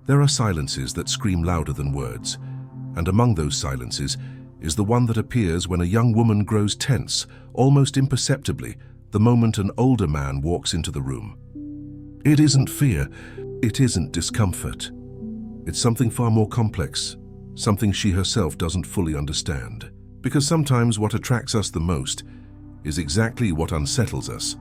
There are silences that scream louder than words, and among those silences is the one that appears when a young woman grows tense, almost imperceptibly, the moment an older man walks into the room. It isn't fear, it isn't discomfort. It's something far more complex, something she herself doesn't fully understand. Because sometimes what attracts us the most is exactly what unsettles us.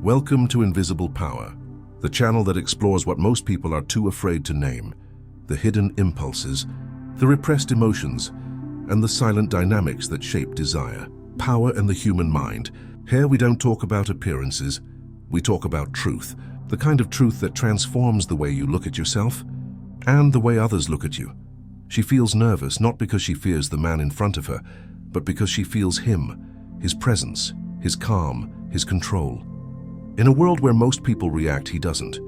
Welcome to Invisible Power, the channel that explores what most people are too afraid to name, the hidden impulses, the repressed emotions, and the silent dynamics that shape desire, power, and the human mind. Here we don't talk about appearances, we talk about truth, the kind of truth that transforms the way you look at yourself and the way others look at you. She feels nervous not because she fears the man in front of her, but because she feels him, his presence, his calm, his control. In a world where most people react, he doesn't.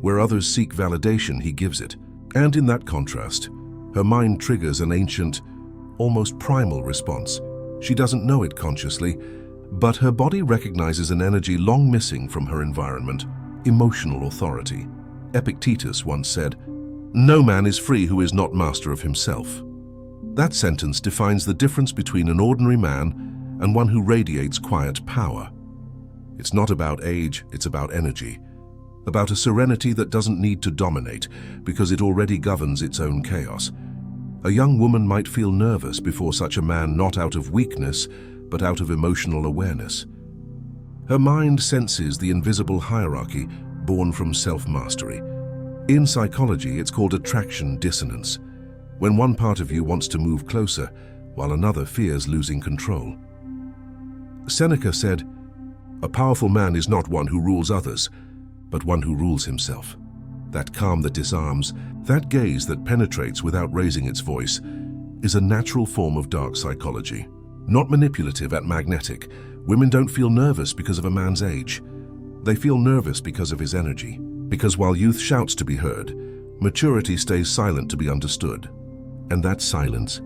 Where others seek validation, he gives it. And in that contrast, her mind triggers an ancient, almost primal response. She doesn't know it consciously, but her body recognizes an energy long missing from her environment, emotional authority. Epictetus once said, "No man is free who is not master of himself." That sentence defines the difference between an ordinary man and one who radiates quiet power. It's not about age, it's about energy, about a serenity that doesn't need to dominate because it already governs its own chaos. A young woman might feel nervous before such a man, not out of weakness, but out of emotional awareness. Her mind senses the invisible hierarchy born from self-mastery. In psychology, it's called attraction dissonance, when one part of you wants to move closer while another fears losing control. Seneca said, "A powerful man is not one who rules others, but one who rules himself." That calm that disarms, that gaze that penetrates without raising its voice, is a natural form of dark psychology. Not manipulative and magnetic, women don't feel nervous because of a man's age. They feel nervous because of his energy. Because while youth shouts to be heard, maturity stays silent to be understood. And that silence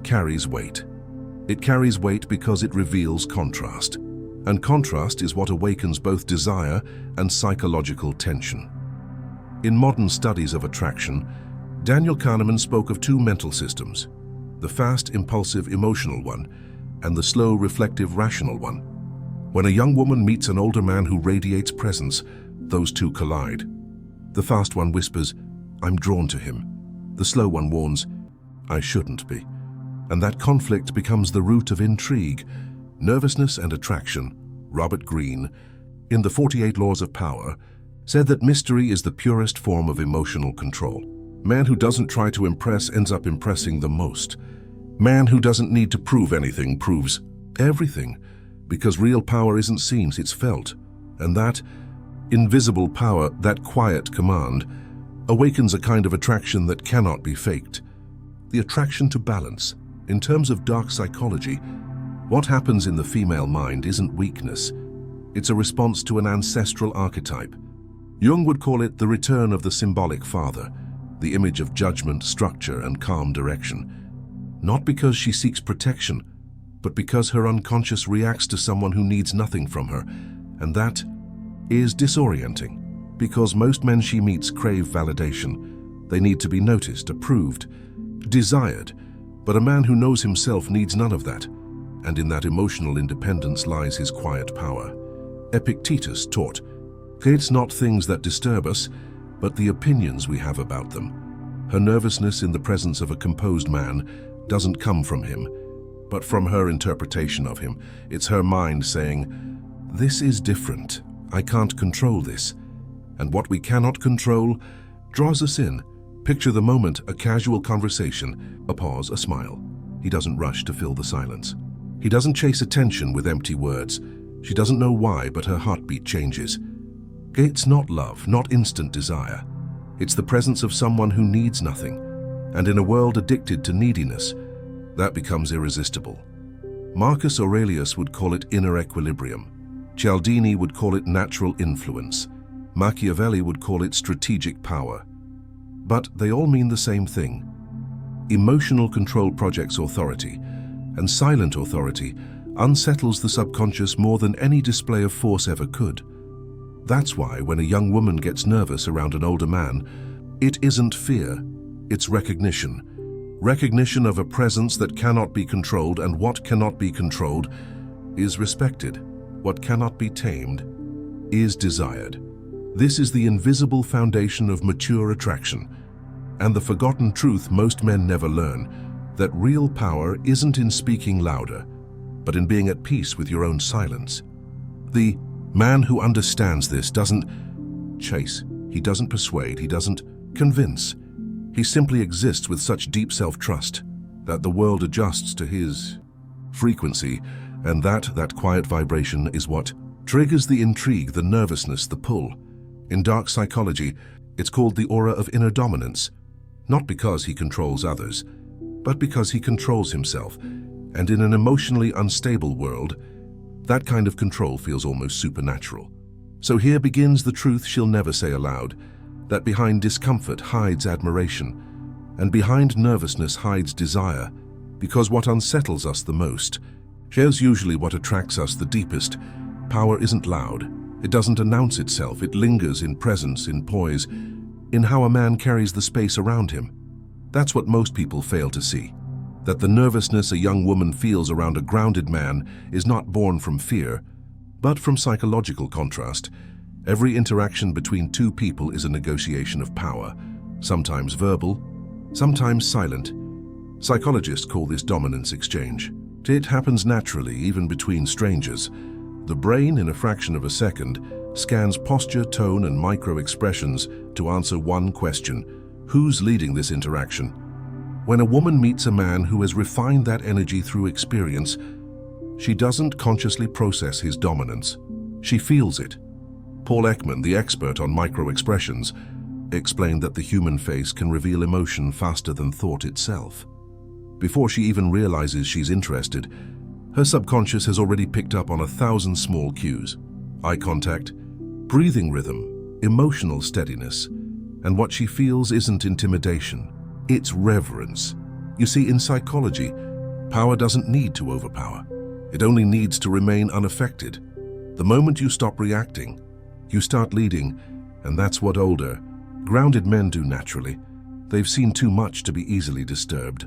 carries weight. It carries weight because it reveals contrast. And contrast is what awakens both desire and psychological tension. In modern studies of attraction, Daniel Kahneman spoke of two mental systems, the fast, impulsive, emotional one, and the slow, reflective, rational one. When a young woman meets an older man who radiates presence, those two collide. The fast one whispers, "I'm drawn to him." The slow one warns, "I shouldn't be." And that conflict becomes the root of intrigue, nervousness, and attraction. Robert Greene, in The 48 Laws of Power, said that mystery is the purest form of emotional control. Man who doesn't try to impress ends up impressing the most. Man who doesn't need to prove anything proves everything, because real power isn't seen, it's felt. And that invisible power, that quiet command, awakens a kind of attraction that cannot be faked. The attraction to balance. In terms of dark psychology, what happens in the female mind isn't weakness. It's a response to an ancestral archetype. Jung would call it the return of the symbolic father, the image of judgment, structure, and calm direction. Not because she seeks protection, but because her unconscious reacts to someone who needs nothing from her, and that is disorienting, because most men she meets crave validation. They need to be noticed, approved, desired, but a man who knows himself needs none of that, and in that emotional independence lies his quiet power. Epictetus taught, "It's not things that disturb us, but the opinions we have about them." Her nervousness in the presence of a composed man doesn't come from him, but from her interpretation of him. It's her mind saying, "This is different. I can't control this." And what we cannot control draws us in. Picture the moment, a casual conversation, a pause, a smile. He doesn't rush to fill the silence. He doesn't chase attention with empty words. She doesn't know why, but her heartbeat changes. It's not love, not instant desire. It's the presence of someone who needs nothing. And in a world addicted to neediness, that becomes irresistible. Marcus Aurelius would call it inner equilibrium. Cialdini would call it natural influence. Machiavelli would call it strategic power. But they all mean the same thing. Emotional control projects authority, and silent authority unsettles the subconscious more than any display of force ever could. That's why when a young woman gets nervous around an older man, It isn't fear, it's recognition. Recognition of a presence that cannot be controlled, and what cannot be controlled is respected. What cannot be tamed is desired. This is the invisible foundation of mature attraction, and the forgotten truth most men never learn, that real power isn't in speaking louder, but in being at peace with your own silence. The man who understands this doesn't chase, he doesn't persuade, he doesn't convince. He simply exists with such deep self-trust that the world adjusts to his frequency, and that quiet vibration is what triggers the intrigue, the nervousness, the pull. In dark psychology, it's called the aura of inner dominance, not because he controls others, but because he controls himself. And in an emotionally unstable world, that kind of control feels almost supernatural. So here begins the truth she'll never say aloud, that behind discomfort hides admiration, and behind nervousness hides desire, because what unsettles us the most shares usually what attracts us the deepest. Power isn't loud. It doesn't announce itself. It lingers in presence, in poise, in how a man carries the space around him. That's what most people fail to see, that the nervousness a young woman feels around a grounded man is not born from fear, but from psychological contrast. Every interaction between two people is a negotiation of power, sometimes verbal, sometimes silent. Psychologists call this dominance exchange. It happens naturally, even between strangers. The brain, in a fraction of a second, scans posture, tone, and micro-expressions to answer one question: who's leading this interaction? When a woman meets a man who has refined that energy through experience, she doesn't consciously process his dominance. She feels it. Paul Ekman, the expert on micro-expressions, explained that the human face can reveal emotion faster than thought itself. Before she even realizes she's interested, her subconscious has already picked up on 1,000 small cues: eye contact, breathing rhythm, emotional steadiness. And what she feels isn't intimidation, it's reverence. You see, in psychology, power doesn't need to overpower. It only needs to remain unaffected. The moment you stop reacting, you start leading, and that's what older, grounded men do naturally. They've seen too much to be easily disturbed.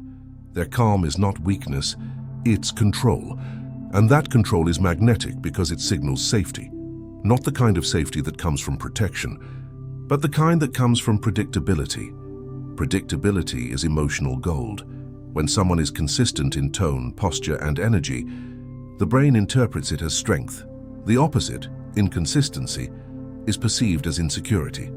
Their calm is not weakness, it's control. And that control is magnetic because it signals safety. Not the kind of safety that comes from protection, but the kind that comes from predictability. Predictability is emotional gold. When someone is consistent in tone, posture, and energy, the brain interprets it as strength. The opposite, inconsistency, is perceived as insecurity.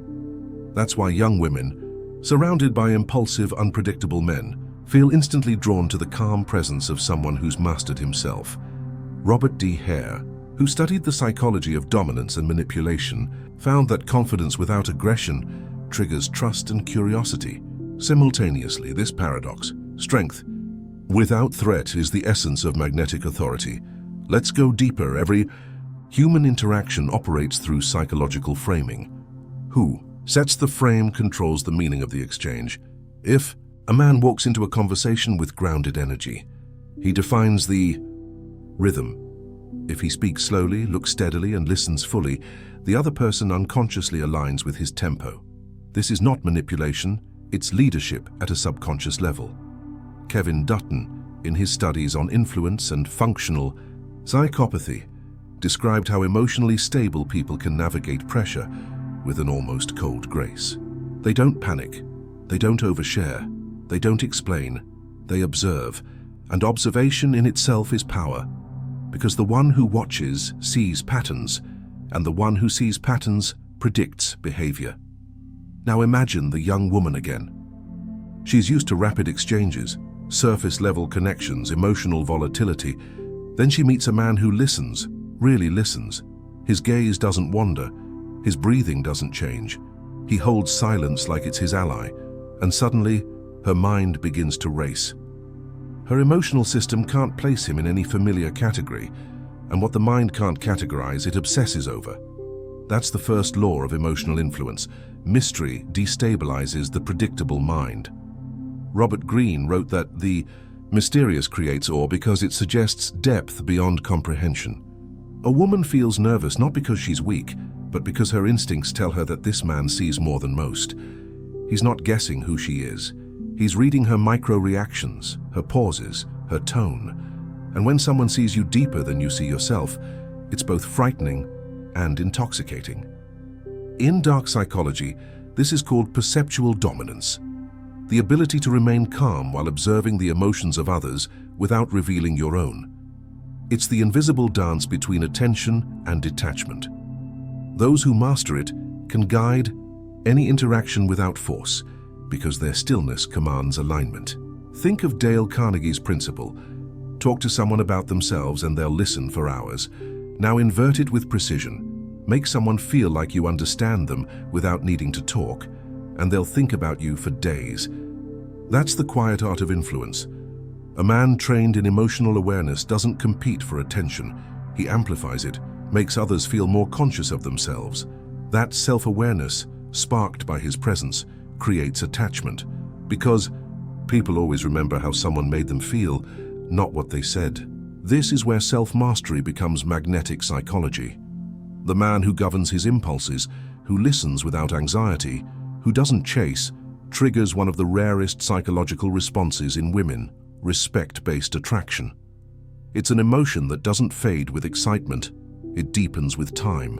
That's why young women, surrounded by impulsive, unpredictable men, feel instantly drawn to the calm presence of someone who's mastered himself. Robert D. Hare, who studied the psychology of dominance and manipulation, found that confidence without aggression triggers trust and curiosity. Simultaneously, this paradox, strength without threat, is the essence of magnetic authority. Let's go deeper. Every human interaction operates through psychological framing. Who sets the frame controls the meaning of the exchange. If a man walks into a conversation with grounded energy, he defines the rhythm. If he speaks slowly, looks steadily, and listens fully, the other person unconsciously aligns with his tempo. This is not manipulation, it's leadership at a subconscious level. Kevin Dutton, in his studies on influence and functional psychopathy, described how emotionally stable people can navigate pressure with an almost cold grace. They don't panic, they don't overshare, they don't explain, they observe, and observation in itself is power, because the one who watches sees patterns, and the one who sees patterns predicts behavior. Now imagine the young woman again. She's used to rapid exchanges, surface-level connections, emotional volatility. Then she meets a man who listens, really listens. His gaze doesn't wander, his breathing doesn't change. He holds silence like it's his ally, and suddenly her mind begins to race. Her emotional system can't place him in any familiar category, and what the mind can't categorize, it obsesses over. That's the first law of emotional influence. Mystery destabilizes the predictable mind. Robert Greene wrote that the mysterious creates awe because it suggests depth beyond comprehension. A woman feels nervous not because she's weak, but because her instincts tell her that this man sees more than most. He's not guessing who she is. He's reading her micro-reactions, her pauses, her tone. And when someone sees you deeper than you see yourself, it's both frightening and intoxicating. In dark psychology, this is called perceptual dominance, the ability to remain calm while observing the emotions of others without revealing your own. It's the invisible dance between attention and detachment. Those who master it can guide any interaction without force, because their stillness commands alignment. Think of Dale Carnegie's principle. Talk to someone about themselves and they'll listen for hours. Now invert it with precision. Make someone feel like you understand them without needing to talk, and they'll think about you for days. That's the quiet art of influence. A man trained in emotional awareness doesn't compete for attention. He amplifies it, makes others feel more conscious of themselves. That self-awareness, sparked by his presence, creates attachment, because people always remember how someone made them feel, not what they said. This is where self-mastery becomes magnetic psychology. The man who governs his impulses, who listens without anxiety, who doesn't chase, triggers one of the rarest psychological responses in women: respect-based attraction. It's an emotion that doesn't fade with excitement, it deepens with time.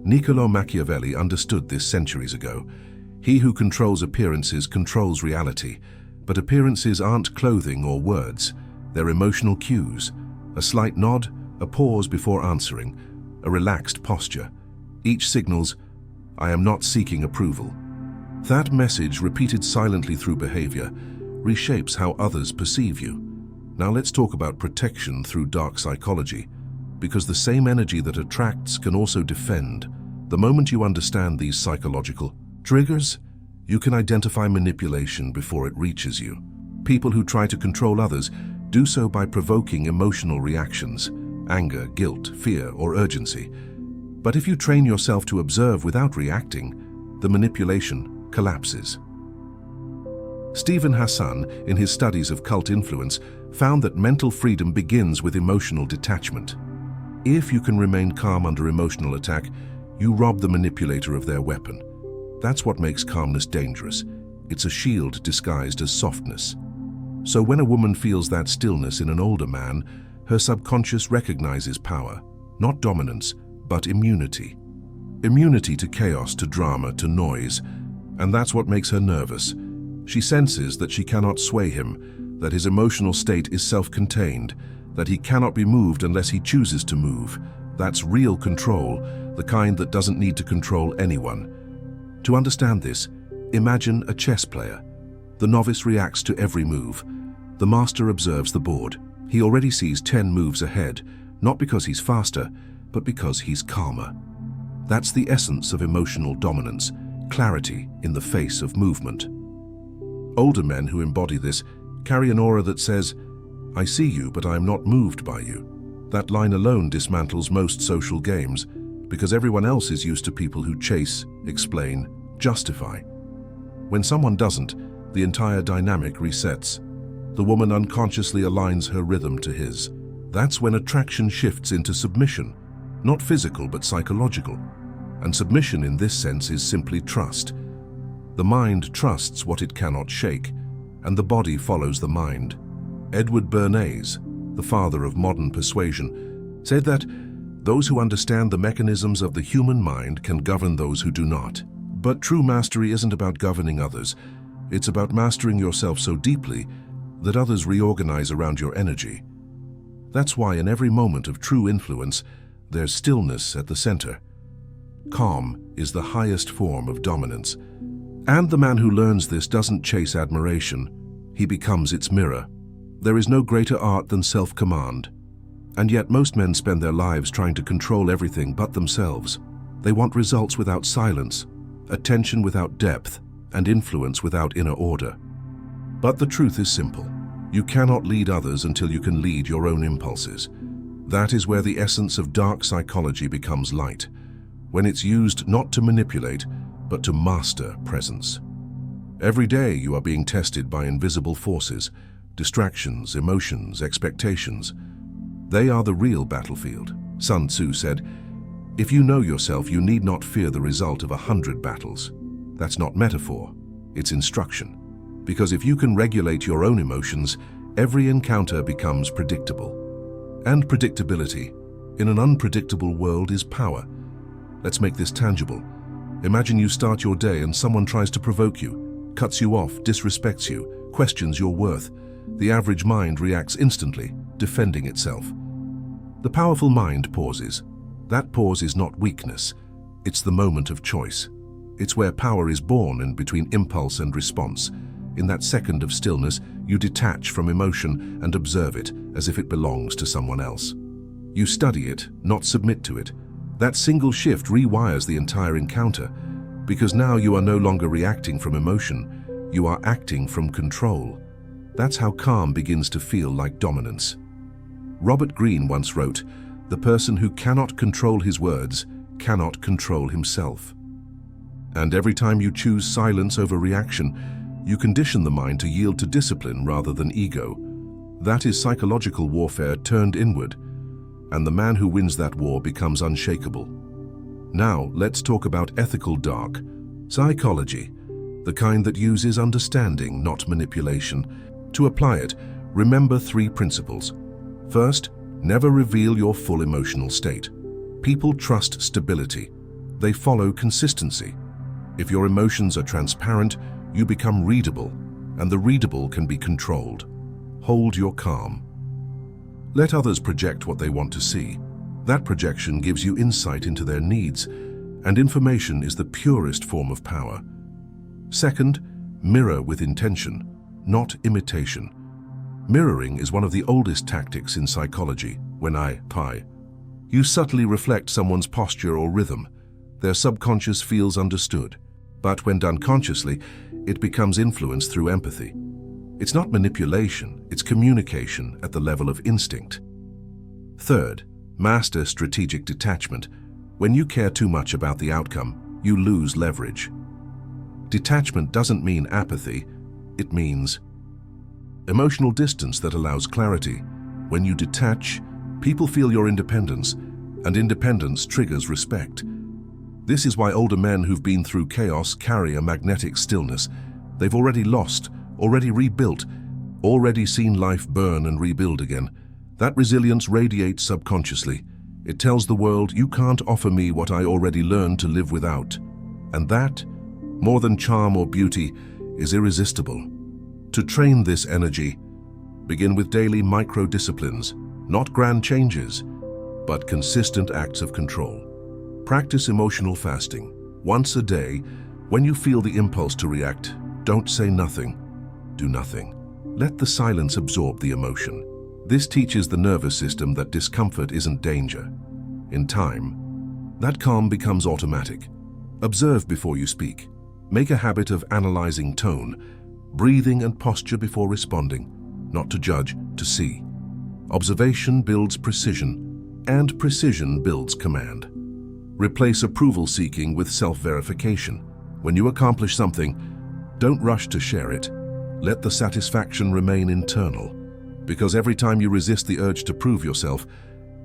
Niccolò Machiavelli understood this centuries ago. He who controls appearances controls reality, but appearances aren't clothing or words, they're emotional cues. A slight nod, a pause before answering, a relaxed posture. Each signals, "I am not seeking approval." That message, repeated silently through behavior, reshapes how others perceive you. Now let's talk about protection through dark psychology, because the same energy that attracts can also defend. The moment you understand these psychological triggers, you can identify manipulation before it reaches you. People who try to control others do so by provoking emotional reactions: anger, guilt, fear, or urgency. But if you train yourself to observe without reacting, the manipulation collapses. Stephen Hassan, in his studies of cult influence, found that mental freedom begins with emotional detachment. If you can remain calm under emotional attack, you rob the manipulator of their weapon. That's what makes calmness dangerous. It's a shield disguised as softness. So when a woman feels that stillness in an older man, her subconscious recognizes power, not dominance, but immunity. Immunity to chaos, to drama, to noise. And that's what makes her nervous. She senses that she cannot sway him, that his emotional state is self-contained, that he cannot be moved unless he chooses to move. That's real control, the kind that doesn't need to control anyone. To understand this, imagine a chess player. The novice reacts to every move. The master observes the board. He already sees 10 moves ahead, not because he's faster, but because he's calmer. That's the essence of emotional dominance, clarity in the face of movement. Older men who embody this carry an aura that says, "I see you, but I am not moved by you." That line alone dismantles most social games, because everyone else is used to people who chase, explain, justify. When someone doesn't, the entire dynamic resets. The woman unconsciously aligns her rhythm to his. That's when attraction shifts into submission, not physical but psychological. And submission in this sense is simply trust. The mind trusts what it cannot shake, and the body follows the mind. Edward Bernays, the father of modern persuasion, said that those who understand the mechanisms of the human mind can govern those who do not. But true mastery isn't about governing others. It's about mastering yourself so deeply that others reorganize around your energy. That's why in every moment of true influence, there's stillness at the center. Calm is the highest form of dominance. And the man who learns this doesn't chase admiration. He becomes its mirror. There is no greater art than self-command. And yet most men spend their lives trying to control everything but themselves. They want results without silence, attention without depth, and influence without inner order. But the truth is simple. You cannot lead others until you can lead your own impulses. That is where the essence of dark psychology becomes light, when it's used not to manipulate, but to master presence. Every day you are being tested by invisible forces, distractions, emotions, expectations. They are the real battlefield. Sun Tzu said, "If you know yourself, you need not fear the result of 100 battles." That's not metaphor, it's instruction. Because if you can regulate your own emotions, every encounter becomes predictable. And predictability, in an unpredictable world, is power. Let's make this tangible. Imagine you start your day and someone tries to provoke you, cuts you off, disrespects you, questions your worth. The average mind reacts instantly, defending itself. The powerful mind pauses. That pause is not weakness. It's the moment of choice. It's where power is born, in between impulse and response. In that second of stillness, you detach from emotion and observe it as if it belongs to someone else. You study it, not submit to it. That single shift rewires the entire encounter, because now you are no longer reacting from emotion, you are acting from control. That's how calm begins to feel like dominance. Robert Greene once wrote, "The person who cannot control his words cannot control himself." And every time you choose silence over reaction, you condition the mind to yield to discipline rather than ego. That is psychological warfare turned inward, and the man who wins that war becomes unshakable. Now, let's talk about ethical dark psychology, the kind that uses understanding, not manipulation. To apply it, remember 3 principles. First, never reveal your full emotional state. People trust stability. They follow consistency. If your emotions are transparent, you become readable, and the readable can be controlled. Hold your calm. Let others project what they want to see. That projection gives you insight into their needs, and information is the purest form of power. Second, mirror with intention, not imitation. Mirroring is one of the oldest tactics in psychology. When you subtly reflect someone's posture or rhythm. Their subconscious feels understood. But when done consciously, it becomes influenced through empathy. It's not manipulation, it's communication at the level of instinct. Third, master strategic detachment. When you care too much about the outcome, you lose leverage. Detachment doesn't mean apathy, it means emotional distance that allows clarity. When you detach, people feel your independence, and independence triggers respect. This is why older men who've been through chaos carry a magnetic stillness. They've already lost, already rebuilt, already seen life burn and rebuild again. That resilience radiates subconsciously. It tells the world, you can't offer me what I already learned to live without. And that, more than charm or beauty, is irresistible. To train this energy, begin with daily micro-disciplines, not grand changes, but consistent acts of control. Practice emotional fasting. Once a day, when you feel the impulse to react, don't say nothing. Do nothing. Let the silence absorb the emotion. This teaches the nervous system that discomfort isn't danger. In time, that calm becomes automatic. Observe before you speak. Make a habit of analyzing tone, breathing and posture before responding, not to judge, to see. Observation builds precision, and precision builds command. Replace approval-seeking with self-verification. When you accomplish something, don't rush to share it. Let the satisfaction remain internal. Because every time you resist the urge to prove yourself,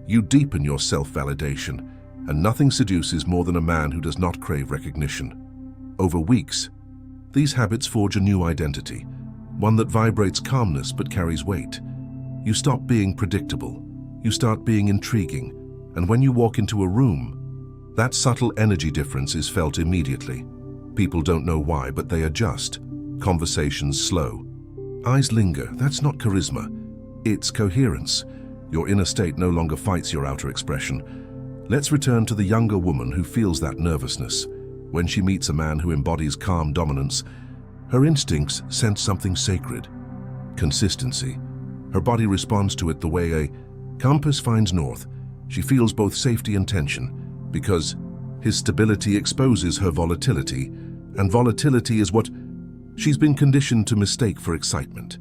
you deepen your self-validation, and nothing seduces more than a man who does not crave recognition. Over weeks, these habits forge a new identity, one that vibrates calmness but carries weight. You stop being predictable, you start being intriguing, and when you walk into a room, that subtle energy difference is felt immediately. People don't know why, but they adjust. Conversations slow. Eyes linger. That's not charisma. It's coherence. Your inner state no longer fights your outer expression. Let's return to the younger woman who feels that nervousness. When she meets a man who embodies calm dominance, her instincts sense something sacred. Consistency. Her body responds to it the way a compass finds north. She feels both safety and tension, because his stability exposes her volatility, and volatility is what she's been conditioned to mistake for excitement.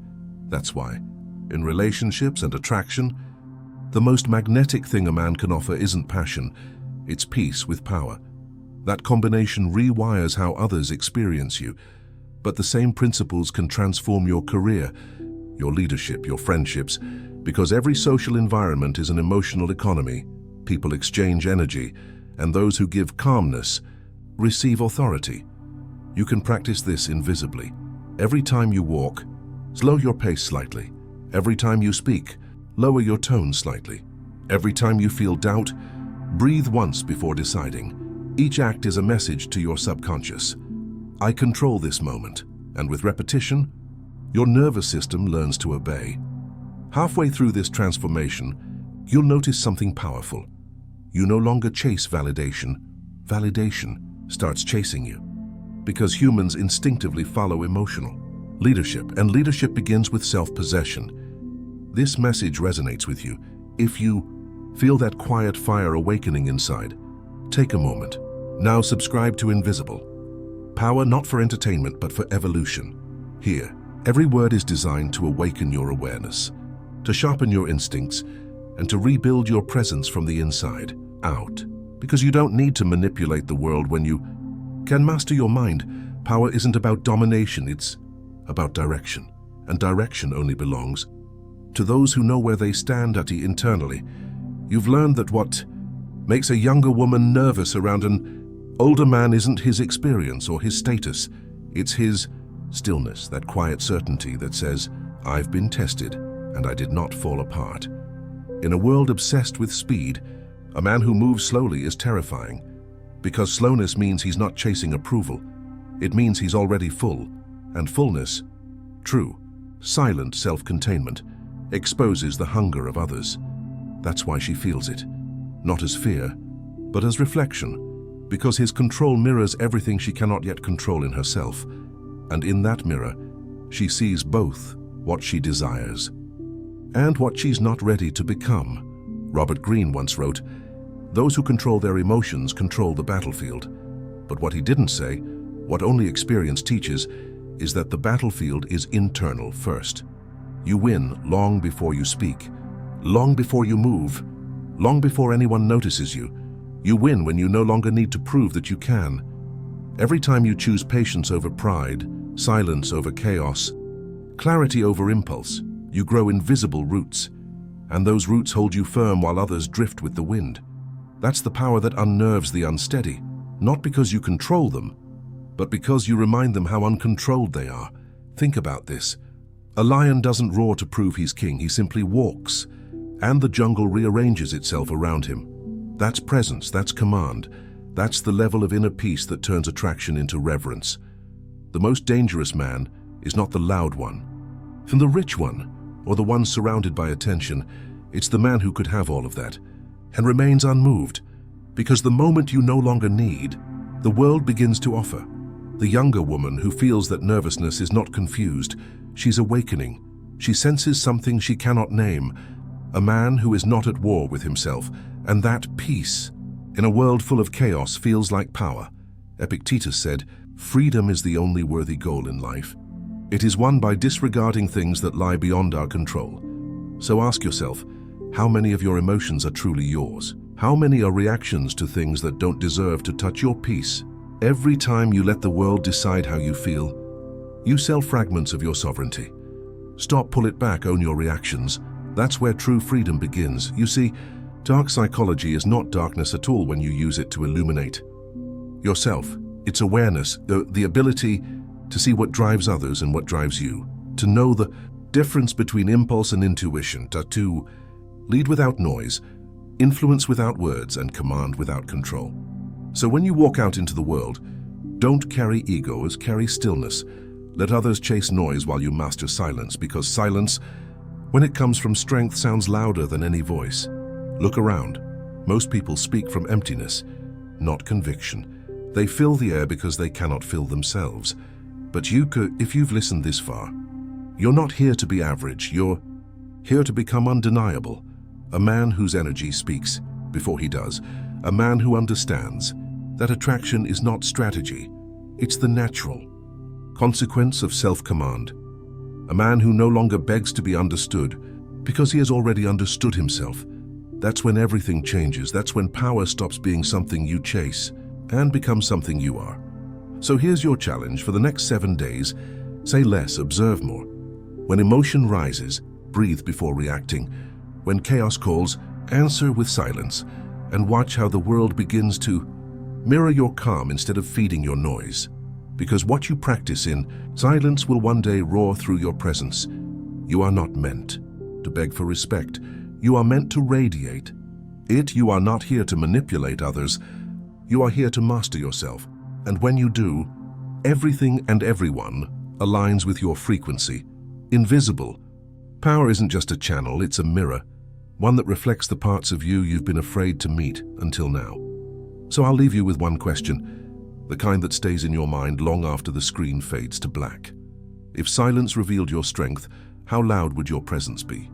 That's why, in relationships and attraction, the most magnetic thing a man can offer isn't passion, it's peace with power. That combination rewires how others experience you, but the same principles can transform your career, your leadership, your friendships, because every social environment is an emotional economy. People exchange energy, and those who give calmness receive authority. You can practice this invisibly. Every time you walk, slow your pace slightly. Every time you speak, lower your tone slightly. Every time you feel doubt, breathe once before deciding. Each act is a message to your subconscious. I control this moment, and with repetition, your nervous system learns to obey. Halfway through this transformation, you'll notice something powerful. You no longer chase validation. Validation starts chasing you. Because humans instinctively follow emotional leadership, and leadership begins with self-possession. This message resonates with you. If you feel that quiet fire awakening inside, take a moment. Now subscribe to Invisible. Power not for entertainment, but for evolution. Here, every word is designed to awaken your awareness, to sharpen your instincts, and to rebuild your presence from the inside out. Because you don't need to manipulate the world when you can master your mind. Power isn't about domination, it's about direction. And direction only belongs to those who know where they stand internally. You've learned that what makes a younger woman nervous around an older man isn't his experience or his status. It's his stillness, that quiet certainty that says, I've been tested and I did not fall apart. In a world obsessed with speed, a man who moves slowly is terrifying. Because slowness means he's not chasing approval. It means he's already full. And fullness, true, silent self-containment, exposes the hunger of others. That's why she feels it. Not as fear, but as reflection. Because his control mirrors everything she cannot yet control in herself. And in that mirror, she sees both what she desires and what she's not ready to become. Robert Greene once wrote, "Those who control their emotions control the battlefield." But what he didn't say, what only experience teaches, is that the battlefield is internal first. You win long before you speak, long before you move, long before anyone notices you. You win when you no longer need to prove that you can. Every time you choose patience over pride, silence over chaos, clarity over impulse, you grow invisible roots, and those roots hold you firm while others drift with the wind. That's the power that unnerves the unsteady, not because you control them, but because you remind them how uncontrolled they are. Think about this. A lion doesn't roar to prove he's king, he simply walks, and the jungle rearranges itself around him. That's presence, that's command. That's the level of inner peace that turns attraction into reverence. The most dangerous man is not the loud one, and the rich one, or the one surrounded by attention. It's the man who could have all of that and remains unmoved, because the moment you no longer need, the world begins to offer. The younger woman who feels that nervousness is not confused, she's awakening. She senses something she cannot name, a man who is not at war with himself, and that peace, in a world full of chaos, feels like power. Epictetus said, "Freedom is the only worthy goal in life. It is won by disregarding things that lie beyond our control." So ask yourself, how many of your emotions are truly yours? How many are reactions to things that don't deserve to touch your peace? Every time you let the world decide how you feel, you sell fragments of your sovereignty. Stop, pull it back, own your reactions. That's where true freedom begins. You see, dark psychology is not darkness at all when you use it to illuminate yourself. It's awareness, the ability to see what drives others and what drives you, to know the difference between impulse and intuition, to lead without noise, influence without words, and command without control. So when you walk out into the world, don't carry egos, carry stillness. Let others chase noise while you master silence, because silence, when it comes from strength, sounds louder than any voice. Look around. Most people speak from emptiness, not conviction. They fill the air because they cannot fill themselves. But if you've listened this far, you're not here to be average. You're here to become undeniable. A man whose energy speaks before he does. A man who understands that attraction is not strategy. It's the natural consequence of self-command. A man who no longer begs to be understood because he has already understood himself. That's when everything changes. That's when power stops being something you chase and becomes something you are. So here's your challenge for the next 7 days. Say less, observe more. When emotion rises, breathe before reacting. When chaos calls, answer with silence, and watch how the world begins to mirror your calm instead of feeding your noise. Because what you practice in silence will one day roar through your presence. You are not meant to beg for respect. You are meant to radiate it. You are not here to manipulate others. You are here to master yourself. And when you do, everything and everyone aligns with your frequency. Invisible. Power isn't just a channel, it's a mirror. One that reflects the parts of you you've been afraid to meet until now. So I'll leave you with one question, the kind that stays in your mind long after the screen fades to black. If silence revealed your strength, how loud would your presence be?